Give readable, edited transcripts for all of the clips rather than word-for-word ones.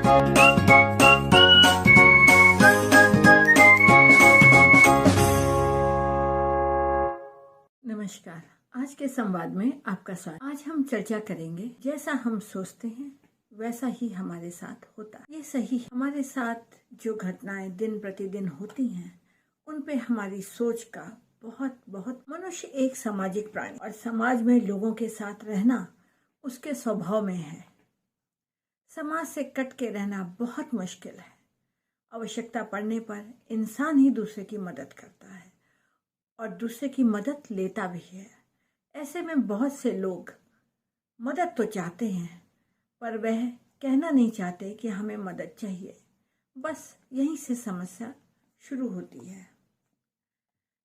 नमस्कार। आज के संवाद में आपका स्वागत। आज हम चर्चा करेंगे, जैसा हम सोचते हैं वैसा ही हमारे साथ होता है। ये सही है। हमारे साथ जो घटनाएं दिन प्रतिदिन होती हैं उन पे हमारी सोच का बहुत मनुष्य एक सामाजिक प्राणी और समाज में लोगों के साथ रहना उसके स्वभाव में है। समाज से कट के रहना बहुत मुश्किल है। आवश्यकता पड़ने पर इंसान ही दूसरे की मदद करता है और दूसरे की मदद लेता भी है। ऐसे में बहुत से लोग मदद तो चाहते हैं पर वह कहना नहीं चाहते कि हमें मदद चाहिए। बस यहीं से समस्या शुरू होती है।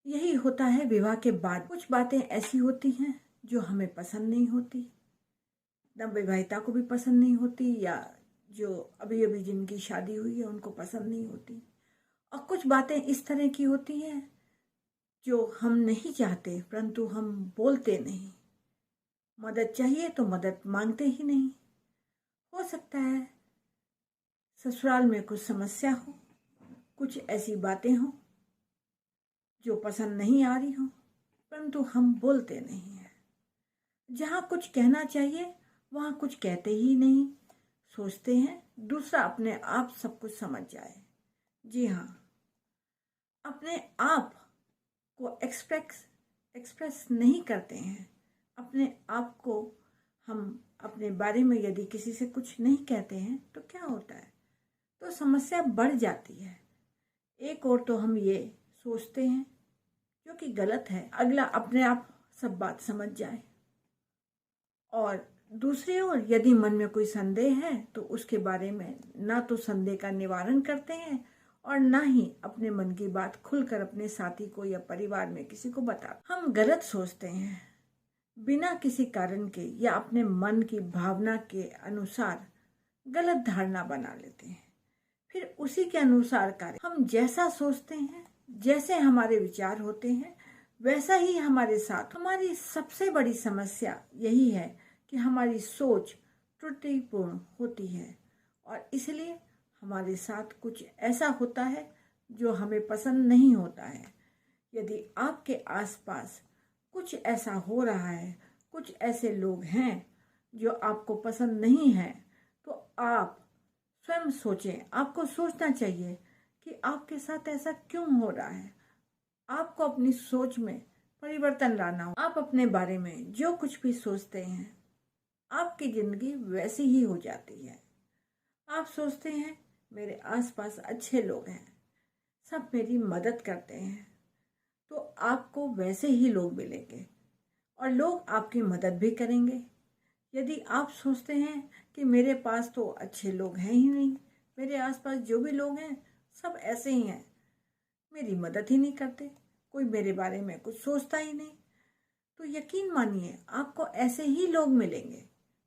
यही होता है विवाह के बाद। कुछ बातें ऐसी होती हैं जो हमें पसंद नहीं होती, नवविवाहिता को भी पसंद नहीं होती, या जो अभी अभी जिनकी शादी हुई है उनको पसंद नहीं होती। और कुछ बातें इस तरह की होती हैं जो हम नहीं चाहते परंतु हम बोलते नहीं। मदद चाहिए तो मदद मांगते ही नहीं। हो सकता है ससुराल में कुछ समस्या हो, कुछ ऐसी बातें हो जो पसंद नहीं आ रही हो परंतु हम बोलते नहीं हैं। जहाँ कुछ कहना चाहिए वहाँ कुछ कहते ही नहीं। सोचते हैं दूसरा अपने आप सब कुछ समझ जाए। जी हाँ, अपने आप को एक्सप्रेस नहीं करते हैं। अपने आप को हम अपने बारे में यदि किसी से कुछ नहीं कहते हैं तो क्या होता है, तो समस्या बढ़ जाती है। एक और तो हम ये सोचते हैं जो कि गलत है, अगला अपने आप सब बात समझ जाए, और दूसरी ओर यदि मन में कोई संदेह है तो उसके बारे में ना तो संदेह का निवारण करते हैं और ना ही अपने मन की बात खुलकर अपने साथी को या परिवार में किसी को बताते। हम गलत सोचते हैं, बिना किसी कारण के या अपने मन की भावना के अनुसार गलत धारणा बना लेते हैं। फिर उसी के अनुसार कार्य। हम जैसा सोचते हैं, जैसे हमारे विचार होते हैं वैसा ही हमारे साथ। हमारी सबसे बड़ी समस्या यही है कि हमारी सोच त्रुटिपूर्ण होती है और इसलिए हमारे साथ कुछ ऐसा होता है जो हमें पसंद नहीं होता है। यदि आपके आसपास कुछ ऐसा हो रहा है, कुछ ऐसे लोग हैं जो आपको पसंद नहीं है, तो आप स्वयं सोचें। आपको सोचना चाहिए कि आपके साथ ऐसा क्यों हो रहा है। आपको अपनी सोच में परिवर्तन लाना हो। आप अपने बारे में जो कुछ भी सोचते हैं आपकी जिंदगी वैसी ही हो जाती है। आप सोचते हैं मेरे आसपास अच्छे लोग हैं, सब मेरी मदद करते हैं, तो आपको वैसे ही लोग मिलेंगे और लोग आपकी मदद भी करेंगे। यदि आप सोचते हैं कि मेरे पास तो अच्छे लोग हैं ही नहीं, मेरे आसपास जो भी लोग हैं सब ऐसे ही हैं, मेरी मदद ही नहीं करते, कोई मेरे बारे में कुछ सोचता ही नहीं, तो यकीन मानिए आपको ऐसे ही लोग मिलेंगे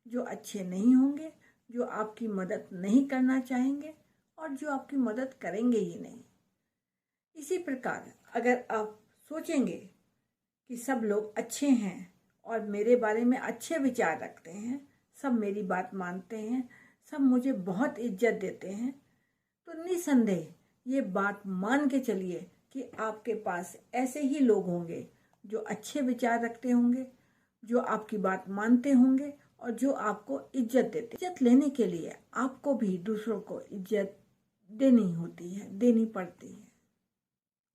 जो अच्छे नहीं होंगे, जो आपकी मदद नहीं करना चाहेंगे और जो आपकी मदद करेंगे ही नहीं। इसी प्रकार अगर आप सोचेंगे कि सब लोग अच्छे हैं और मेरे बारे में अच्छे विचार रखते हैं, सब मेरी बात मानते हैं, सब मुझे बहुत इज्जत देते हैं, तो निसंदेह ये बात मान के चलिए कि आपके पास ऐसे ही लोग होंगे जो अच्छे विचार रखते होंगे, जो आपकी बात मानते होंगे और जो आपको इज्जत देते। इज्जत लेने के लिए आपको भी दूसरों को इज्जत देनी होती है, देनी पड़ती है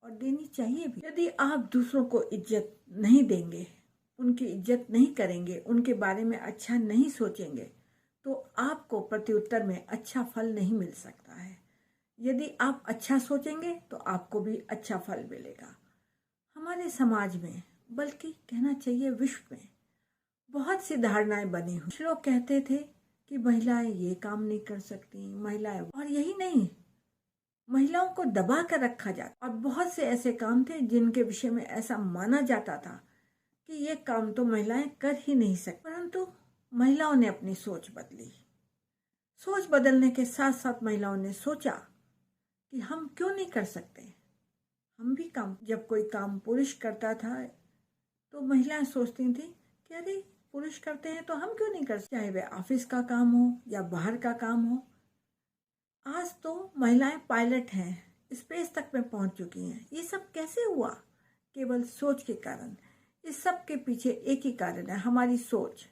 और देनी चाहिए भी। यदि आप दूसरों को इज्जत नहीं देंगे, उनकी इज्जत नहीं करेंगे, उनके बारे में अच्छा नहीं सोचेंगे, तो आपको प्रत्युत्तर में अच्छा फल नहीं मिल सकता है। यदि आप अच्छा सोचेंगे तो आपको भी अच्छा फल मिलेगा। हमारे समाज में, बल्कि कहना चाहिए विश्व में, बहुत सी धारणाएं बनी हुई। कुछ लोग कहते थे कि महिलाएं ये काम नहीं कर सकती, महिलाएं, और यही नहीं, महिलाओं को दबा कर रखा जाता। और बहुत से ऐसे काम थे जिनके विषय में ऐसा माना जाता था कि ये काम तो महिलाएं कर ही नहीं सकती, परंतु महिलाओं ने अपनी सोच बदली। सोच बदलने के साथ साथ महिलाओं ने सोचा कि हम क्यों नहीं कर सकते, हम भी काम। जब कोई काम पुरुष करता था तो महिलाएं सोचती थी कि अरे पुरुष करते हैं तो हम क्यों नहीं कर सकते, चाहे वह ऑफिस का काम हो या बाहर का काम हो। आज तो महिलाएं पायलट हैं, स्पेस तक में पहुंच चुकी हैं। ये सब कैसे हुआ? केवल सोच के कारण। इस सब के पीछे एक ही कारण है, हमारी सोच।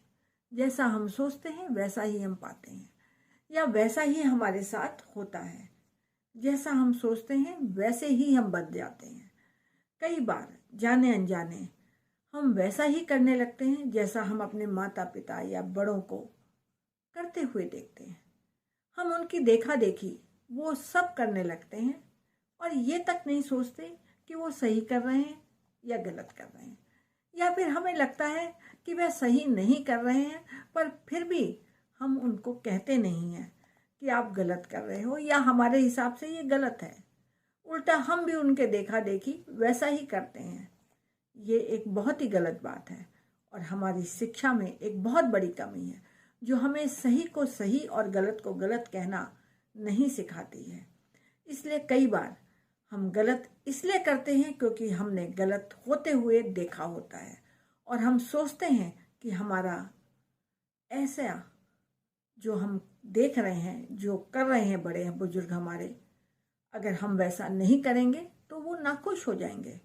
जैसा हम सोचते हैं वैसा ही हम पाते हैं, या वैसा ही हमारे साथ होता है। जैसा हम सोचते हैं वैसे ही हम बन जाते हैं। कई बार जाने अनजाने हम वैसा ही करने लगते हैं जैसा हम अपने माता पिता या बड़ों को करते हुए देखते हैं। हम उनकी देखा देखी वो सब करने लगते हैं और ये तक नहीं सोचते कि वो सही कर रहे हैं या गलत कर रहे हैं, या फिर हमें लगता है कि वह सही नहीं कर रहे हैं पर फिर भी हम उनको कहते नहीं हैं कि आप गलत कर रहे हो या हमारे हिसाब से ये गलत है। उल्टा हम भी उनके देखा देखी वैसा ही करते हैं। ये एक बहुत ही गलत बात है और हमारी शिक्षा में एक बहुत बड़ी कमी है, जो हमें सही को सही और गलत को गलत कहना नहीं सिखाती है। इसलिए कई बार हम गलत इसलिए करते हैं क्योंकि हमने गलत होते हुए देखा होता है और हम सोचते हैं कि हमारा ऐसा जो हम देख रहे हैं, जो कर रहे हैं बड़े बुजुर्ग हमारे, अगर हम वैसा नहीं करेंगे तो वो नाखुश हो जाएंगे।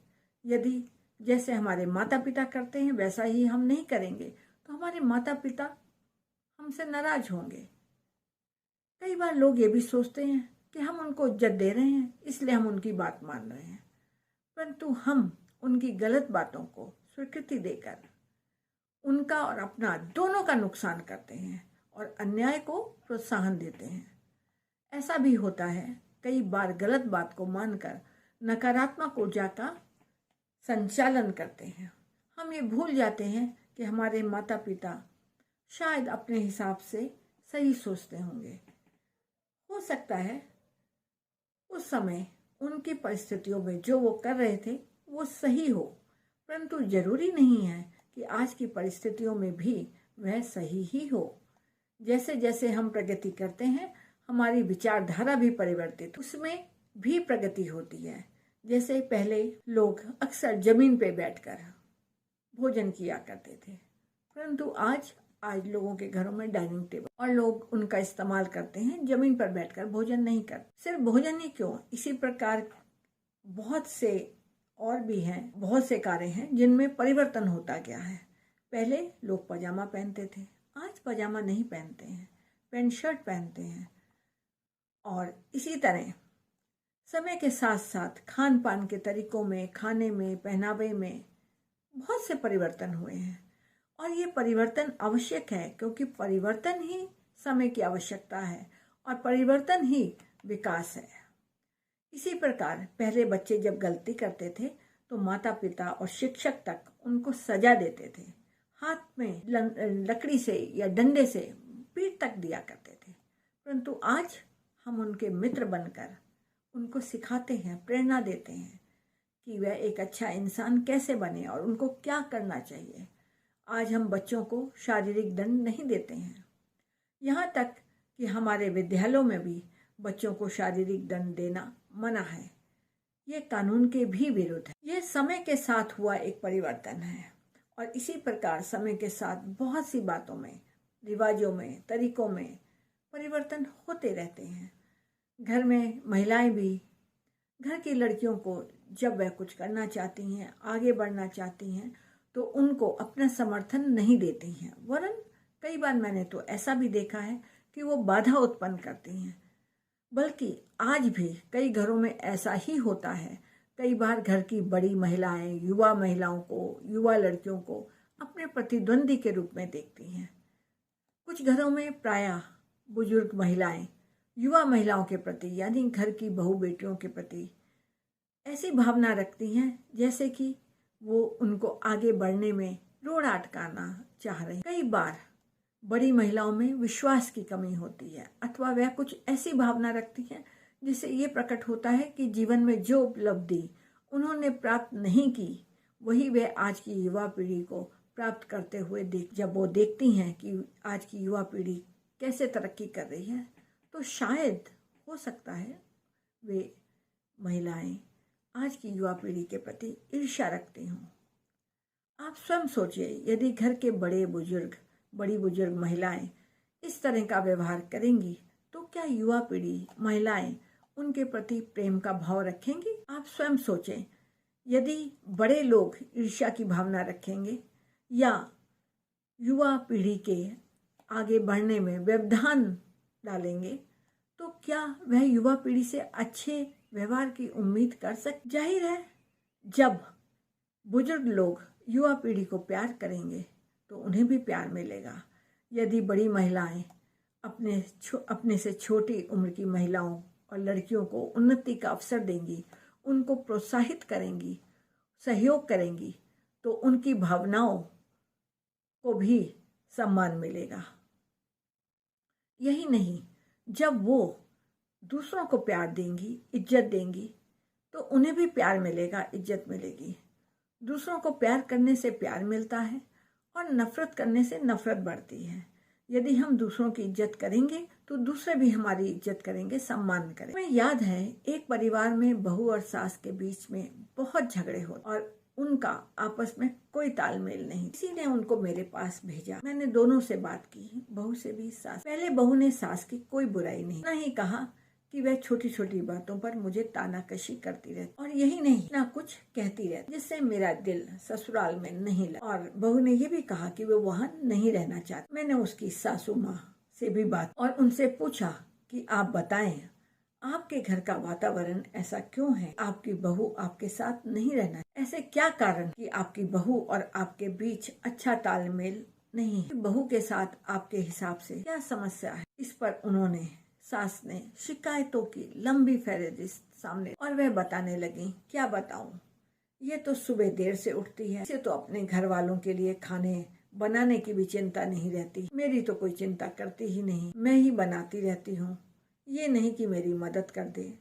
यदि जैसे हमारे माता पिता करते हैं वैसा ही हम नहीं करेंगे तो हमारे माता पिता हमसे नाराज होंगे। कई बार लोग ये भी सोचते हैं कि हम उनको इज्जत दे रहे हैं इसलिए हम उनकी बात मान रहे हैं, परंतु हम उनकी गलत बातों को स्वीकृति देकर उनका और अपना दोनों का नुकसान करते हैं और अन्याय को प्रोत्साहन देते हैं। ऐसा भी होता है, कई बार गलत बात को मानकर नकारात्मक ऊर्जा का संचालन करते हैं। हम ये भूल जाते हैं कि हमारे माता पिता शायद अपने हिसाब से सही सोचते होंगे। हो सकता है उस समय उनकी परिस्थितियों में जो वो कर रहे थे वो सही हो, परंतु जरूरी नहीं है कि आज की परिस्थितियों में भी वह सही ही हो। जैसे जैसे हम प्रगति करते हैं हमारी विचारधारा भी परिवर्तित, उसमें भी प्रगति होती है। जैसे पहले लोग अक्सर जमीन पे बैठकर भोजन किया करते थे, परंतु आज लोगों के घरों में डाइनिंग टेबल और लोग उनका इस्तेमाल करते हैं, जमीन पर बैठकर भोजन नहीं करते। सिर्फ भोजन ही क्यों, इसी प्रकार बहुत से और भी हैं, बहुत से कार्य हैं जिनमें परिवर्तन होता गया है। पहले लोग पजामा पहनते थे, आज पजामा नहीं पहनते हैं, पैंट शर्ट पहनते हैं। और इसी तरह समय के साथ साथ खान पान के तरीकों में, खाने में, पहनावे में बहुत से परिवर्तन हुए हैं और ये परिवर्तन आवश्यक है क्योंकि परिवर्तन ही समय की आवश्यकता है और परिवर्तन ही विकास है। इसी प्रकार पहले बच्चे जब गलती करते थे तो माता पिता और शिक्षक तक उनको सजा देते थे, हाथ में लकड़ी से या डंडे से पीठ तक दिया करते थे, परंतु आज हम उनके मित्र बनकर उनको सिखाते हैं, प्रेरणा देते हैं कि वह एक अच्छा इंसान कैसे बने और उनको क्या करना चाहिए। आज हम बच्चों को शारीरिक दंड नहीं देते हैं, यहाँ तक कि हमारे विद्यालयों में भी बच्चों को शारीरिक दंड देना मना है। ये कानून के भी विरुद्ध है। ये समय के साथ हुआ एक परिवर्तन है और इसी प्रकार समय के साथ बहुत सी बातों में, रिवाजों में, तरीकों में परिवर्तन होते रहते हैं। घर में महिलाएं भी, घर की लड़कियों को जब वह कुछ करना चाहती हैं, आगे बढ़ना चाहती हैं, तो उनको अपना समर्थन नहीं देती हैं, वरन कई बार मैंने तो ऐसा भी देखा है कि वो बाधा उत्पन्न करती हैं। बल्कि आज भी कई घरों में ऐसा ही होता है। कई बार घर की बड़ी महिलाएं युवा महिलाओं को, युवा लड़कियों को अपने प्रतिद्वंदी के रूप में देखती हैं। कुछ घरों में प्रायः बुजुर्ग महिलाएं युवा महिलाओं के प्रति, यानी घर की बहू बेटियों के प्रति ऐसी भावना रखती हैं जैसे कि वो उनको आगे बढ़ने में रोड़ा अटकाना चाह रही। कई बार बड़ी महिलाओं में विश्वास की कमी होती है अथवा वह कुछ ऐसी भावना रखती है जिससे ये प्रकट होता है कि जीवन में जो उपलब्धि उन्होंने प्राप्त नहीं की वही वह आज की युवा पीढ़ी को प्राप्त करते हुए जब वो देखती हैं कि आज की युवा पीढ़ी कैसे तरक्की कर रही है, तो शायद हो सकता है वे महिलाएं आज की युवा पीढ़ी के प्रति ईर्ष्या रखती हों। आप स्वयं सोचिए, यदि घर के बड़ी बुजुर्ग महिलाएं इस तरह का व्यवहार करेंगी तो क्या युवा पीढ़ी, महिलाएं उनके प्रति प्रेम का भाव रखेंगी? आप स्वयं सोचें, यदि बड़े लोग ईर्ष्या की भावना रखेंगे या युवा पीढ़ी के आगे बढ़ने में व्यवधान डालेंगे, तो क्या वह युवा पीढ़ी से अच्छे व्यवहार की उम्मीद कर सकते? जाहिर है, जब बुजुर्ग लोग युवा पीढ़ी को प्यार करेंगे तो उन्हें भी प्यार मिलेगा। यदि बड़ी महिलाएं अपने से छोटी उम्र की महिलाओं और लड़कियों को उन्नति का अवसर देंगी, उनको प्रोत्साहित करेंगी, सहयोग करेंगी, तो उनकी भावनाओं को भी सम्मान मिलेगा। यही नहीं, जब वो दूसरों को प्यार देंगी, इज्जत देंगी, तो उन्हें भी प्यार मिलेगा, इज्जत मिलेगी। दूसरों को प्यार करने से प्यार मिलता है और नफरत करने से नफरत बढ़ती है। यदि हम दूसरों की इज्जत करेंगे तो दूसरे भी हमारी इज्जत करेंगे, सम्मान करेंगे। हमें याद है, एक परिवार में बहू और सास के बीच में बहुत झगड़े होते और उनका आपस में कोई तालमेल नहीं। किसी ने उनको मेरे पास भेजा। मैंने दोनों से बात की, बहू से भी, सास। पहले बहू ने सास की कोई बुराई नहीं, ना ही कहा कि वह छोटी छोटी बातों पर मुझे तानाकशी करती रहती और यही नहीं, ना कुछ कहती रहती, जिससे मेरा दिल ससुराल में नहीं लगा। और बहू ने ये भी कहा कि वो वहाँ नहीं रहना चाहती। मैंने उसकी सासू माँ से भी बात और उनसे पूछा कि आप बताएं, आपके घर का वातावरण ऐसा क्यों है? आपकी बहू आपके साथ नहीं रहना, ऐसे क्या कारण कि आपकी बहू और आपके बीच अच्छा तालमेल नहीं है? बहू के साथ आपके हिसाब से क्या समस्या है? इस पर उन्होंने, सास ने, शिकायतों की लंबी फहरिस्त सामने और वह बताने लगी, क्या बताऊं, ये तो सुबह देर से उठती है, इसे तो अपने घर वालों के लिए खाने बनाने की भी चिंता नहीं रहती, मेरी तो कोई चिंता करती ही नहीं, मैं ही बनाती रहती हूँ, ये नहीं कि मेरी मदद कर दे।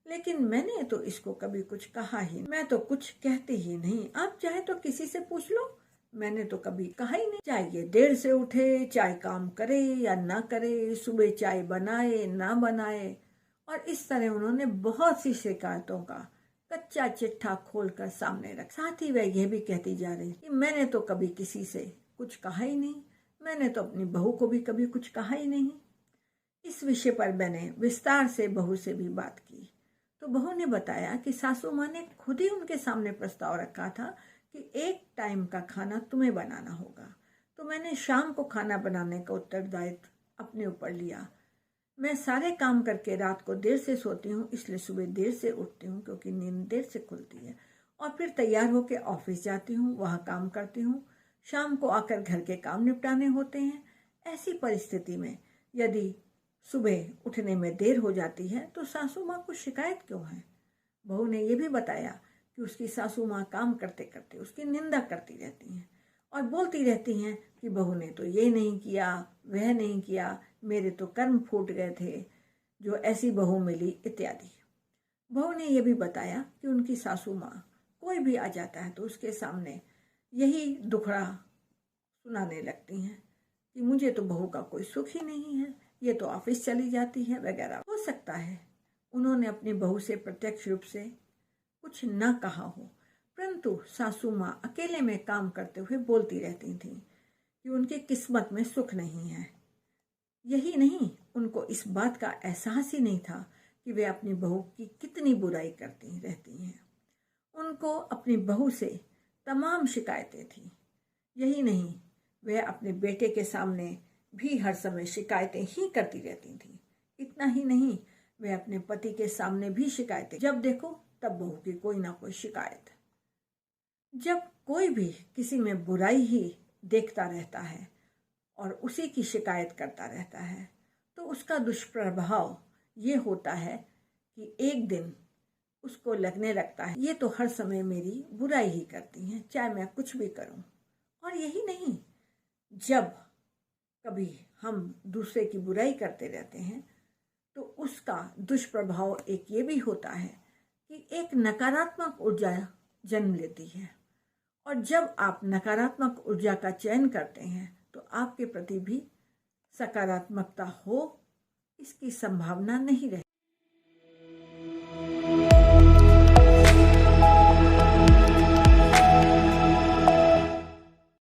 लेकिन मैंने तो इसको कभी कुछ कहा ही, मैं तो कुछ कहती ही नहीं, आप चाहे तो किसी से पूछ लो, मैंने तो कभी कहा ही नहीं। चाहे ये देर से उठे, चाहे काम करे या ना करे, सुबह चाय बनाए ना बनाए, और इस तरह उन्होंने बहुत सी शिकायतों का कच्चा चिट्ठा खोलकर सामने रखा। साथ ही वह यह भी कहती जा रही कि मैंने तो कभी किसी से कुछ कहा ही नहीं, मैंने तो अपनी बहू को भी कभी कुछ कहा ही नहीं। इस विषय पर मैंने विस्तार से बहू से भी बात की, तो बहू ने बताया कि सासू माँ ने खुद ही उनके सामने प्रस्ताव रखा था कि एक टाइम का खाना तुम्हें बनाना होगा। तो मैंने शाम को खाना बनाने का उत्तरदायित्व अपने ऊपर लिया। मैं सारे काम करके रात को देर से सोती हूँ, इसलिए सुबह देर से उठती हूँ क्योंकि नींद देर से खुलती है, और फिर तैयार होकर ऑफिस जाती हूँ, वहाँ काम करती हूँ, शाम को आकर घर के काम निपटाने होते हैं। ऐसी परिस्थिति में यदि सुबह उठने में देर हो जाती है तो सासू माँ को शिकायत क्यों है? बहू ने यह भी बताया कि उसकी सासू माँ काम करते करते उसकी निंदा करती रहती हैं और बोलती रहती हैं कि बहू ने तो ये नहीं किया, वह नहीं किया, मेरे तो कर्म फूट गए थे, जो ऐसी बहू मिली, इत्यादि। बहू ने यह भी बताया कि उनकी सासू माँ कोई भी आ जाता है तो उसके सामने यही दुखड़ा सुनाने लगती हैं कि मुझे तो बहू का कोई सुख ही नहीं है, ये तो ऑफिस चली जाती है, वगैरह। हो सकता है उन्होंने अपनी बहू से प्रत्यक्ष रूप से कुछ न कहा हो, परंतु सासू माँ अकेले में काम करते हुए बोलती रहती थी कि उनकी किस्मत में सुख नहीं है। यही नहीं, उनको इस बात का एहसास ही नहीं था कि वे अपनी बहू की कितनी बुराई करती रहती हैं। उनको अपनी बहू से तमाम शिकायतें थी। यही नहीं, वह अपने बेटे के सामने भी हर समय शिकायतें ही करती रहती थी। इतना ही नहीं, वह अपने पति के सामने भी शिकायतें, जब देखो तब बहू की कोई ना कोई शिकायत। जब कोई भी किसी में बुराई ही देखता रहता है और उसी की शिकायत करता रहता है तो उसका दुष्प्रभाव ये होता है कि एक दिन उसको लगने लगता है ये तो हर समय मेरी बुराई ही करती हैं, चाहे मैं कुछ भी करूं। और यही नहीं, जब कभी हम दूसरे की बुराई करते रहते हैं तो उसका दुष्प्रभाव एक ये भी होता है कि एक नकारात्मक ऊर्जा जन्म लेती है, और जब आप नकारात्मक ऊर्जा का चयन करते हैं तो आपके प्रति भी सकारात्मकता हो इसकी संभावना नहीं रहती।